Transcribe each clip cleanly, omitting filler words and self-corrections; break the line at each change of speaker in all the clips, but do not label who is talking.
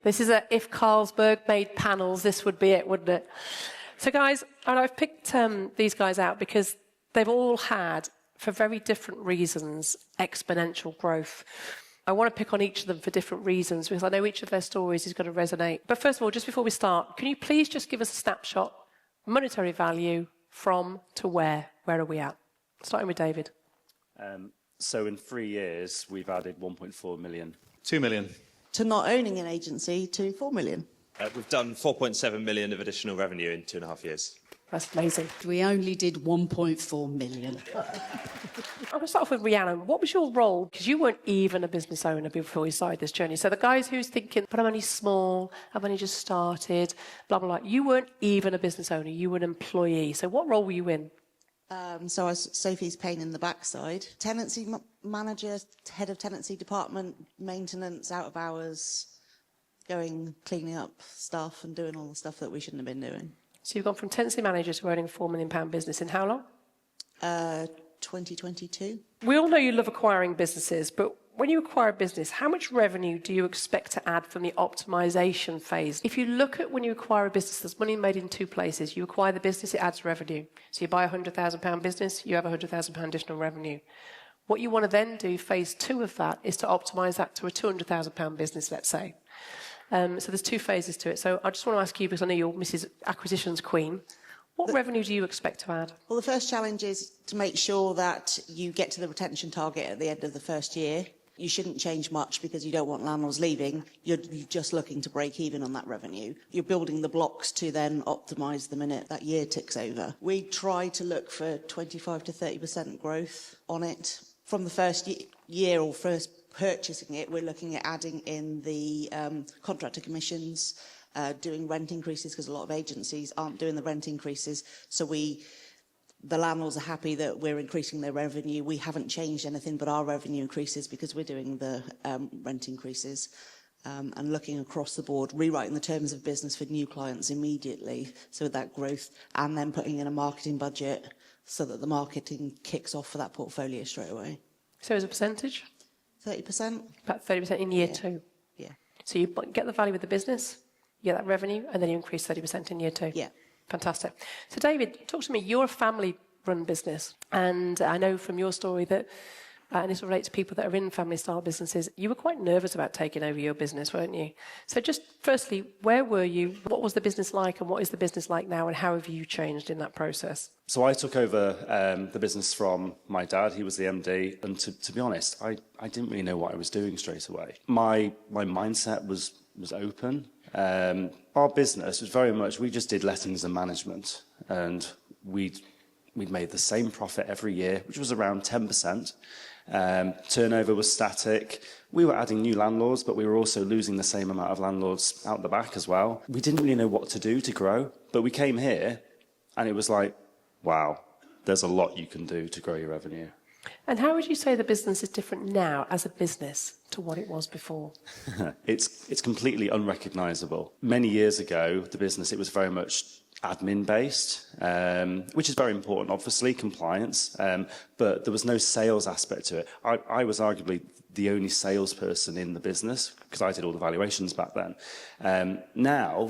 This is if Carlsberg made panels, this would be it, wouldn't it? So guys, and I've picked these guys out because they've all had, for very different reasons, exponential growth. I want to pick on each of them for different reasons because I know each of their stories is going to resonate. But first of all, just before we start, can you please just give us a snapshot, monetary value from to where? Where are we at? Starting with David.
So in 3 years, we've added 1.4 million.
2 million.
To not owning an agency to 4 million.
We've done 4.7 million of additional revenue in 2.5 years.
That's amazing.
We only did 1.4 million.
I'm going to start off with Rhiannon. What was your role? Because you weren't even a business owner before you started this journey. So the guys who's thinking, but I'm only small, I've only just started, blah, blah, blah. You weren't even a business owner. You were an employee. So what role were you in?
So I was Sophie's pain in the backside. Tenancy manager, head of tenancy department, maintenance, out of hours, cleaning up stuff and doing all the stuff that we shouldn't have been doing.
So you've gone from tenancy manager to owning a £4 million business in how long?
2022.
We all know you love acquiring businesses, but when you acquire a business, how much revenue do you expect to add from the optimisation phase? If you look at when you acquire a business, there's money made in two places. You acquire the business, it adds revenue. So you buy a £100,000 business, you have a £100,000 additional revenue. What you want to then do, phase two of that, is to optimise that to a £200,000 business, let's say. So there's two phases to it. So I just want to ask you, because I know you're Mrs. Acquisitions Queen, what revenue do you expect to add?
Well, the first challenge is to make sure that you get to the retention target at the end of the first year. You shouldn't change much because you don't want landlords leaving. You're just looking to break even on that revenue. You're building the blocks to then optimise the minute that year ticks over. We try to look for 25 to 30% growth on it. From the first year or first purchasing it, we're looking at adding in the contractor commissions, doing rent increases because a lot of agencies aren't doing the rent increases. So the landlords are happy that we're increasing their revenue. We haven't changed anything, but our revenue increases because we're doing the rent increases and looking across the board, rewriting the terms of business for new clients immediately. So that growth, and then putting in a marketing budget so that the marketing kicks off for that portfolio straight away.
So as a percentage?
30%.
About 30% in year two?
Yeah.
So you get the value of the business, you get that revenue, and then you increase 30% in year two?
Yeah.
Fantastic. So David, talk to me. You're a family-run business, and I know from your story that, and this will relate to people that are in family-style businesses, you were quite nervous about taking over your business, weren't you? So just firstly, where were you? What was the business like, and what is the business like now, and how have you changed in that process?
So I took over the business from my dad. He was the MD, and to be honest, I didn't really know what I was doing straight away. My mindset was open. Our business was very much, we just did lettings and management, and we'd made the same profit every year, which was around 10%. Turnover was static. We were adding new landlords, but we were also losing the same amount of landlords out the back as well. We didn't really know what to do to grow, but we came here and it was like, wow, there's a lot you can do to grow your revenue.
And how would you say the business is different now as a business to what it was before?
It's completely unrecognisable. Many years ago, the business, it was very much admin-based, which is very important, obviously, compliance, but there was no sales aspect to it. I was arguably the only salesperson in the business because I did all the valuations back then. Now,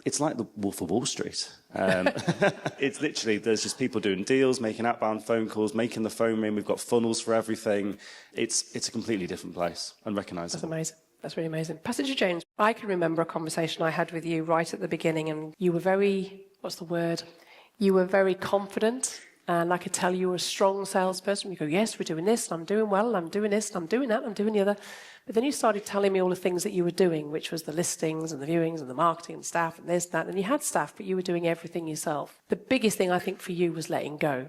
it's like the Wolf of Wall Street. It's literally, there's just people doing deals, making outbound phone calls, making the phone ring. We've got funnels for everything. It's a completely different place, unrecognisable.
That's amazing. That's really amazing. Passenger James, I can remember a conversation I had with you right at the beginning, and you were very, what's the word? You were very confident, and I could tell you were a strong salesperson. You go, yes, we're doing this, and I'm doing well, and I'm doing this, and I'm doing that, and I'm doing the other. But then you started telling me all the things that you were doing, which was the listings and the viewings and the marketing and staff and this, that, and you had staff, but you were doing everything yourself. The biggest thing I think for you was letting go.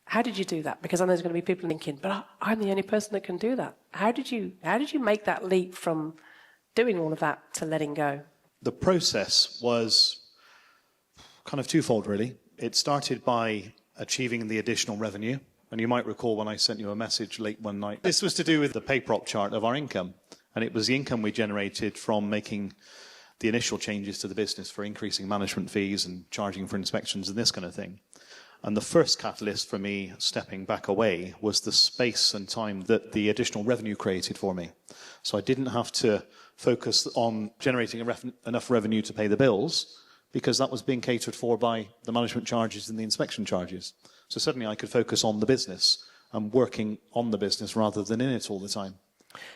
How did you do that? Because I know there's going to be people thinking, but I'm the only person that can do that. How did you make that leap from doing all of that to letting go?
The process was kind of twofold, really. It started by achieving the additional revenue. And you might recall when I sent you a message late one night. This was to do with the pay prop chart of our income. And it was the income we generated from making the initial changes to the business for increasing management fees and charging for inspections and this kind of thing. And the first catalyst for me stepping back away was the space and time that the additional revenue created for me. So I didn't have to focus on generating enough revenue to pay the bills, because that was being catered for by the management charges and the inspection charges. So suddenly I could focus on the business and working on the business rather than in it all the time.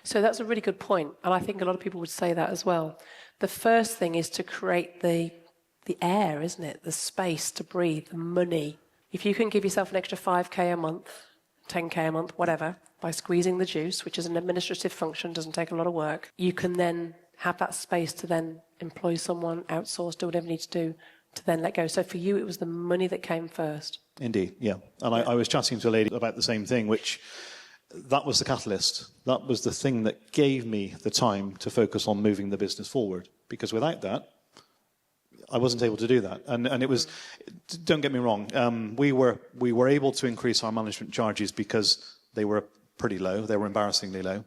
So that's a really good point, and I think a lot of people would say that as well. The first thing is to create the air, isn't it? The space to breathe, the money. If you can give yourself an extra 5k a month, 10k a month, whatever, by squeezing the juice, which is an administrative function, doesn't take a lot of work, you can then have that space to then employ someone, outsource, do whatever you need to do, to then let go. So for you, it was the money that came first.
Indeed, yeah. And I was chatting to a lady about the same thing, which that was the catalyst. That was the thing that gave me the time to focus on moving the business forward. Because without that, I wasn't able to do that. And it was, don't get me wrong, we were able to increase our management charges because they were pretty low. They were embarrassingly low.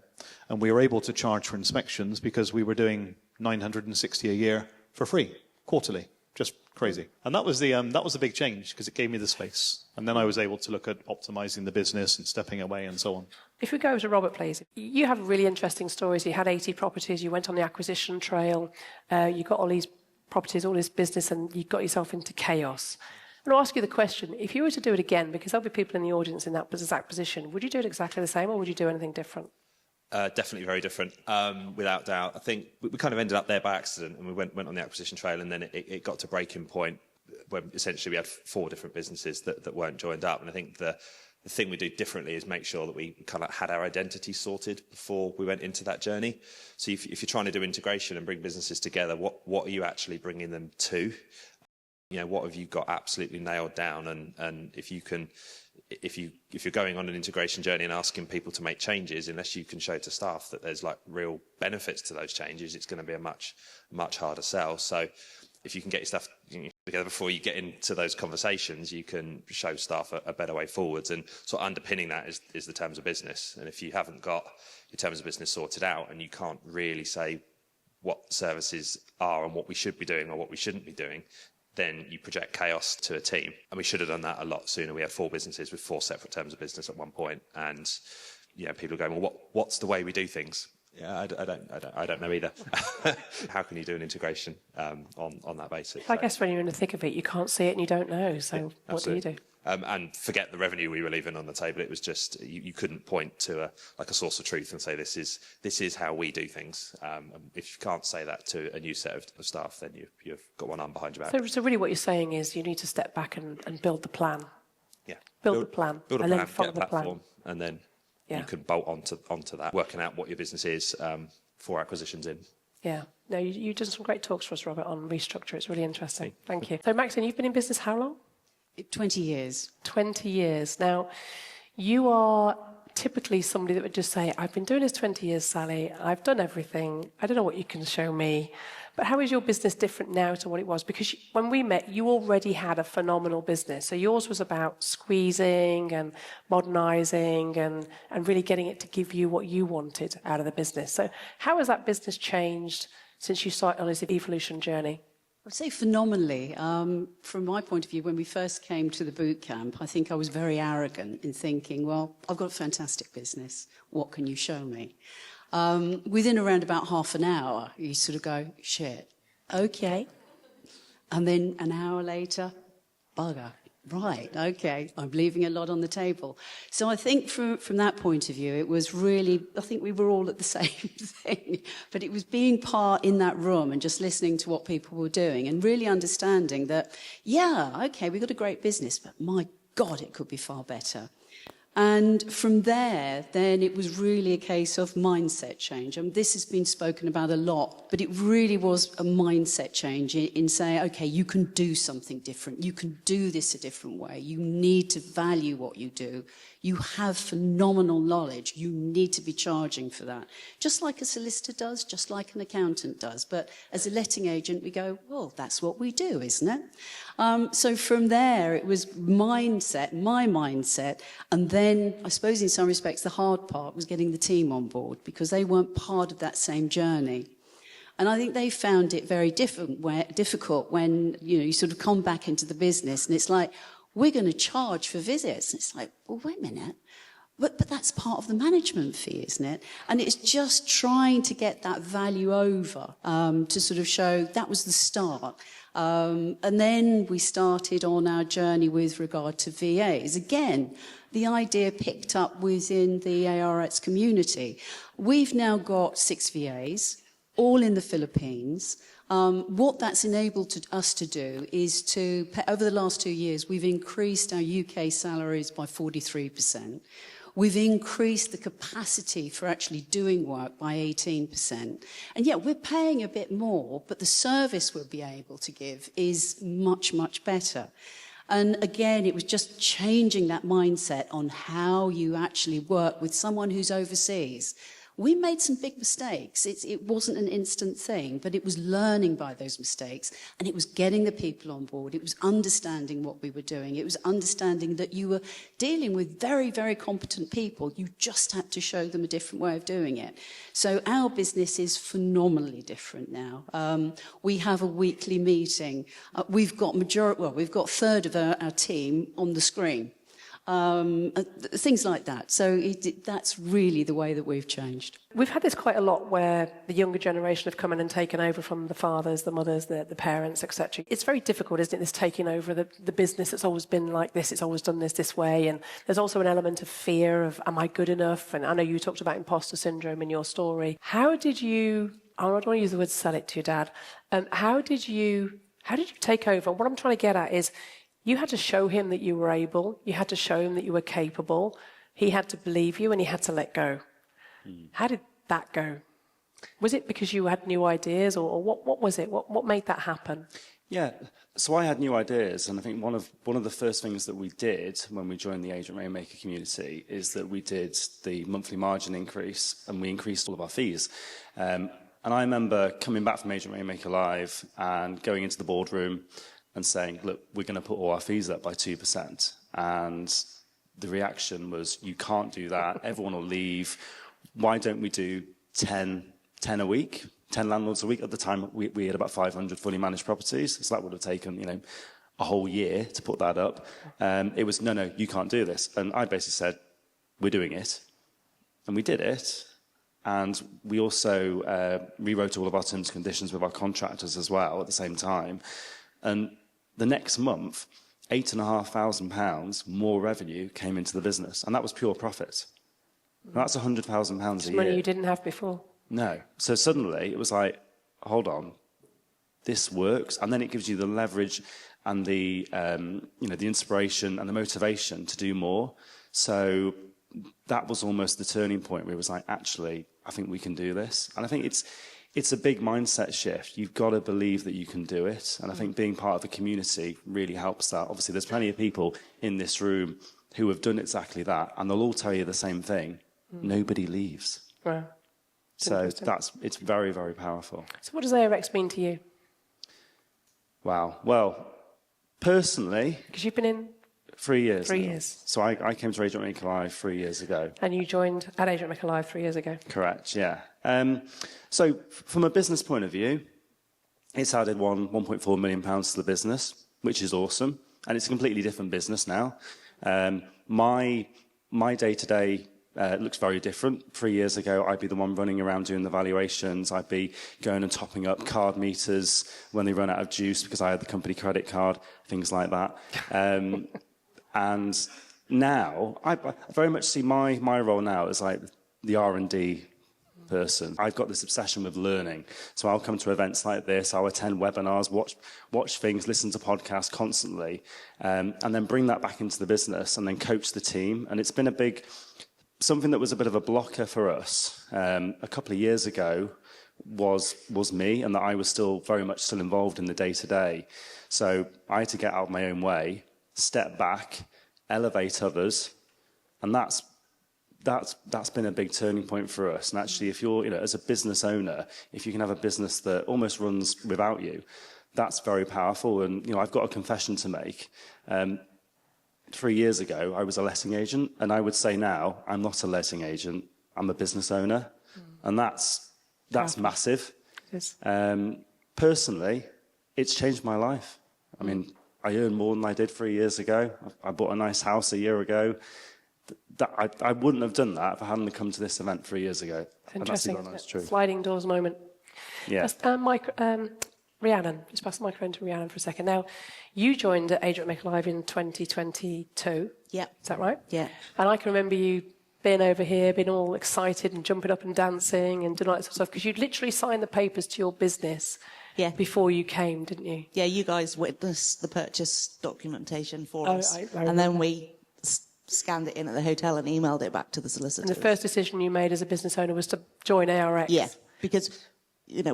And we were able to charge for inspections because we were doing 960 a year for free, quarterly. Just crazy. And that was the big change, because it gave me the space. And then I was able to look at optimizing the business and stepping away and so on.
If we go to Robert, please. You have really interesting stories. You had 80 properties. You went on the acquisition trail. You got all these properties, all this business, and you got yourself into chaos. And I'll ask you the question, if you were to do it again, because there'll be people in the audience in that exact position, would you do it exactly the same, or would you do anything different?
Definitely very different, without doubt. I think we kind of ended up there by accident, and we went on the acquisition trail, and then it got to breaking point when essentially we had 4 different businesses that weren't joined up. And I think the thing we do differently is make sure that we kind of had our identity sorted before we went into that journey. So if you're trying to do integration and bring businesses together, what are you actually bringing them to? You know, what have you got absolutely nailed down? And if you're going on an integration journey and asking people to make changes, unless you can show to staff that there's like real benefits to those changes, it's going to be a much harder sell. So if you can get your stuff together before you get into those conversations, you can show staff a better way forwards. And sort of underpinning that is the terms of business. And if you haven't got your terms of business sorted out, and you can't really say what services are and what we should be doing or what we shouldn't be doing, then you project chaos to a team. And we should have done that a lot sooner. We had 4 businesses with 4 separate terms of business at one point. And, you know, people are going, well, what's the way we do things? Yeah, I don't know either. How can you do an integration on that basis?
I guess when you're in the thick of it, you can't see it and you don't know. So yeah, what do you do?
And forget the revenue we were leaving on the table. It was just you couldn't point to a source of truth and say this is how we do things. If you can't say that to a new set of staff, then you've got one arm behind your back.
So really, what you're saying is you need to step back and build the plan.
Yeah,
build the plan,
build a
and
plan,
then follow
get a
the
platform,
plan.
and then
yeah,
you can bolt onto that, working out what your business is 4 acquisitions in.
Yeah. No, you've done some great talks for us, Robert, on restructure. It's really interesting. Thank you. So, Maxine, you've been in business how long?
20 years.
20 years. Now, you are typically somebody that would just say, I've been doing this 20 years, Sally. I've done everything. I don't know what you can show me. But how is your business different now to what it was? Because when we met, you already had a phenomenal business. So yours was about squeezing and modernising and really getting it to give you what you wanted out of the business. So how has that business changed since you started on this evolution journey?
I'd say phenomenally. From my point of view, when we first came to the boot camp, I think I was very arrogant in thinking, well, I've got a fantastic business. What can you show me? Within around about half an hour, you sort of go, shit, okay. And then an hour later, bugger. Right, okay, I'm leaving a lot on the table. So I think from that point of view, it was really, I think we were all at the same thing, but it was being part in that room and just listening to what people were doing and really understanding that, yeah, okay, we've got a great business, but my God, it could be far better. And from there, then it was really a case of mindset change. And this has been spoken about a lot, but it really was a mindset change in saying, okay, you can do something different. You can do this a different way. You need to value what you do. You have phenomenal knowledge. You need to be charging for that. Just like a solicitor does, just like an accountant does. But as a letting agent, we go, well, that's what we do, isn't it? So from there, it was mindset, my mindset. And then, I suppose in some respects, the hard part was getting the team on board because they weren't part of that same journey. And I think they found it very difficult when, you sort of come back into the business and it's like, we're going to charge for visits. And it's like, well, wait a minute. But that's part of the management fee, isn't it? And it's just trying to get that value over to sort of show that was the start. And then we started on our journey with regard to VAs. Again, the idea picked up within the ARX community. We've now got 6 VAs, all in the Philippines. What that's enabled us to do is to, over the last 2 years, we've increased our UK salaries by 43%. We've increased the capacity for actually doing work by 18%. And yet we're paying a bit more, but the service we'll be able to give is much, much better. And again, it was just changing that mindset on how you actually work with someone who's overseas. We made some big mistakes. It wasn't an instant thing, but it was learning by those mistakes, and it was getting the people on board. It was understanding what we were doing. It was understanding that you were dealing with very, very competent people. You just had to show them a different way of doing it. So our business is phenomenally different now. We have a weekly meeting. We've got a third of our team on the screen. Things like that. So that's really the way that we've changed.
We've had this quite a lot where the younger generation have come in and taken over from the fathers, the mothers, the parents, etc. It's very difficult, isn't it, this taking over the business that's always been like this, it's always done this way. And there's also an element of fear of, am I good enough? And I know you talked about imposter syndrome in your story. How did you, I don't want to use the word sell it to your dad, how did you take over? What I'm trying to get at is, you had to show him that you were able. You had to show him that you were capable. He had to believe you, and he had to let go. How did that go? Was it because you had new ideas, or what was it? What made that happen?
Yeah, so I had new ideas, and I think one of the first things that we did when we joined the Agent Rainmaker community is that we did the monthly margin increase, and we increased all of our fees. And I remember coming back from Agent Rainmaker Live and going into the boardroom and saying, look, we're going to put all our fees up by 2%. And the reaction was, you can't do that. Everyone will leave. Why don't we do 10 a week, 10 landlords a week? At the time, we had about 500 fully managed properties. So that would have taken, a whole year to put that up. It was, no, you can't do this. And I basically said, we're doing it. And we did it. And we also rewrote all of our terms and conditions with our contractors as well at the same time. And the next month, £8,500 more revenue came into the business, and that was pure profit. And that's £100,000 a year.
Money you didn't have before.
No. So suddenly it was like, hold on, this works, and then it gives you the leverage and the the inspiration and the motivation to do more. So that was almost the turning point where it was like, actually, I think we can do this, and I think it's a big mindset shift. You've got to believe that you can do it. And I think being part of the community really helps that. Obviously, there's plenty of people in this room who have done exactly that. And they'll all tell you the same thing. Nobody leaves.
Wow.
So it's very, very powerful.
So what does ARX mean to you?
Wow. Well, personally...
Because you've been in...
3 years.
3 years.
So I came to Agent Rainmaker Live 3 years ago.
And you joined at Agent Rainmaker Live 3 years ago.
Correct, yeah. So from a business point of view, it's added £1.4 million to the business, which is awesome. And it's a completely different business now. My day-to-day looks very different. 3 years ago, I'd be the one running around doing the valuations. I'd be going and topping up card meters when they run out of juice because I had the company credit card, things like that. And now, I very much see my role now as like the R&D person. I've got this obsession with learning. So I'll come to events like this, I'll attend webinars, watch things, listen to podcasts constantly, and then bring that back into the business and then coach the team. And it's been something that was a bit of a blocker for us a couple of years ago was me, and that I was very much still involved in the day-to-day. So I had to get out of my own way, step back, elevate others, and that's been a big turning point for us. And actually, if you're, as a business owner, if you can have a business that almost runs without you, that's very powerful. And I've got a confession to make. 3 years ago, I was a letting agent, and I would say now I'm not a letting agent. I'm a business owner, and that's massive.
It is.
Personally, it's changed my life. I mean, I earn more than I did 3 years ago. I bought a nice house a year ago. I wouldn't have done that if I hadn't come to this event 3 years ago.
It's interesting,
And
isn't
that's
it?
true.
Sliding doors moment.
Yeah.
Rhiannon, just pass the microphone to Rhiannon for a second. Now, you joined at Agent Rainmaker Live in 2022.
Yeah.
Is that right?
Yeah.
And I can remember you being over here, being all excited and jumping up and dancing and doing all that sort of stuff, because you'd literally signed the papers to your business before you came, didn't you?
Yeah, you guys witnessed the purchase documentation for us.
I
and then we scanned it in at the hotel and emailed it back to the solicitors.
And the first decision you made as a business owner was to join ARX.
Yeah, because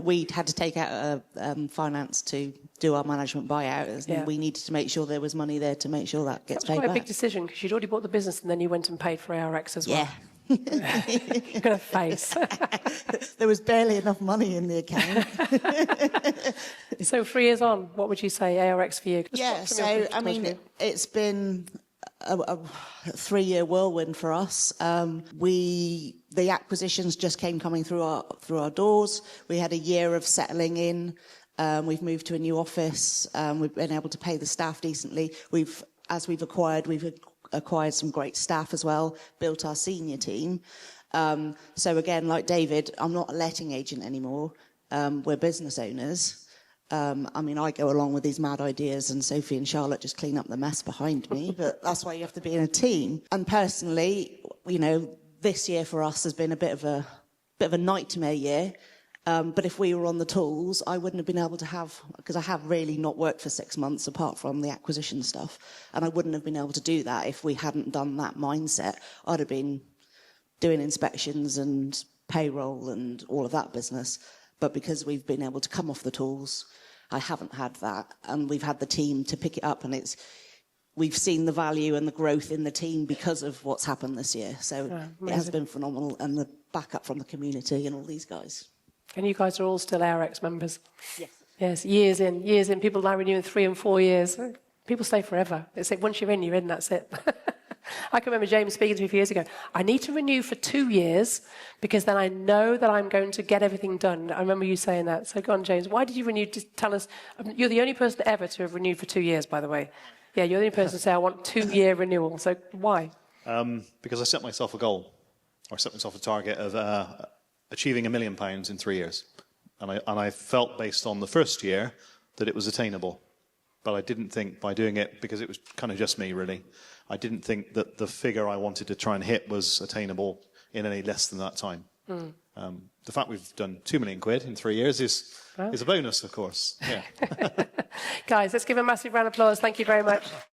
we'd had to take out finance to do our management buyout, and we needed to make sure there was money there to make sure that gets paid back.
That was quite a big decision, because you'd already bought the business and then you went and paid for ARX as well.
Yeah.
You're going to face.
There was barely enough money in the account.
So 3 years on, what would you say ARX for you?
Yeah, so I mean, it's been a 3-year whirlwind for us. The acquisitions just came coming through our doors. We had a year of settling in. We've moved to a new office. We've been able to pay the staff decently. As we've acquired some great staff as well, built our senior team. So again, like David, I'm not a letting agent anymore. We're business owners. I mean, I go along with these mad ideas, and Sophie and Charlotte just clean up the mess behind me, but that's why you have to be in a team. And personally, this year for us has been a bit of a nightmare year. But if we were on the tools, I wouldn't have been able to because I have really not worked for 6 months apart from the acquisition stuff. And I wouldn't have been able to do that if we hadn't done that mindset. I'd have been doing inspections and payroll and all of that business. But because we've been able to come off the tools, I haven't had that. And we've had the team to pick it up, and we've seen the value and the growth in the team because of what's happened this year. So it has been phenomenal, and the backup from the community and all these guys.
And you guys are all still ARX members?
Yes.
Yes, years in. People now renew in 3 and 4 years. People stay forever. It's like once you're in, that's it. I can remember James speaking to me a few years ago. I need to renew for 2 years because then I know that I'm going to get everything done. I remember you saying that. So go on, James. Why did you renew? Just tell us. You're the only person ever to have renewed for 2 years, by the way. Yeah, you're the only person to say, I want 2-year renewal. So why?
Because I set myself a goal, or set myself a target of achieving £1 million in 3 years. And I felt, based on the first year, that it was attainable. But I didn't think by doing it, because it was kind of just me, really, I didn't think that the figure I wanted to try and hit was attainable in any less than that time. The fact we've done £2 million in 3 years is a bonus, of course. Yeah.
Guys, let's give a massive round of applause. Thank you very much.